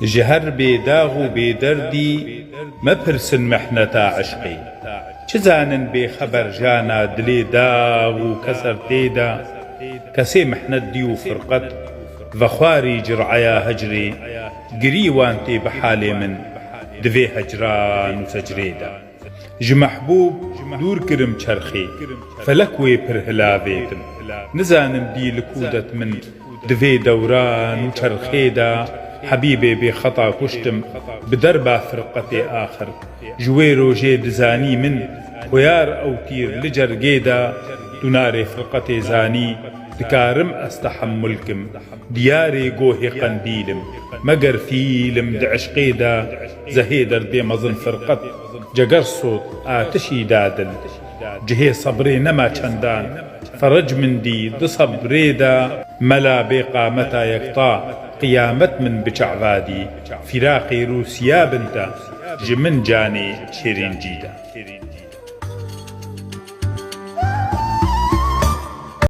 جهر بيداغ و بيدردي مپرسن محنتا عشقي چزانن بخبر جانا دلي داغ و كسر تيدا كسي محنت دي و فرقت وخواري جرعيا هجري قريوانتي بحالي من دفي هجران و سجريدا جمحبوب دور كرم چرخي فلكوي پر هلاويتم نزانم دي لكودت من دفي دوران و چرخيدا حبيبي بخطا كشتم بدربا فرقتي آخر جويرو جي دزاني من خويار أو تير لجر جيدا دوناري فرقتي زاني دكارم استحملكم دياري قوهي قنديلم مقر فيلم دعشقيدا زهيدر دي مظن فرقت جقر صوت آتشي دادل جهي صبري نما چندان فرج من دي دصبريدا ملا بقامتا يقطع قيامت من بچعوادي فراقي روسيا بنتا جمن جاني شيرين جيدا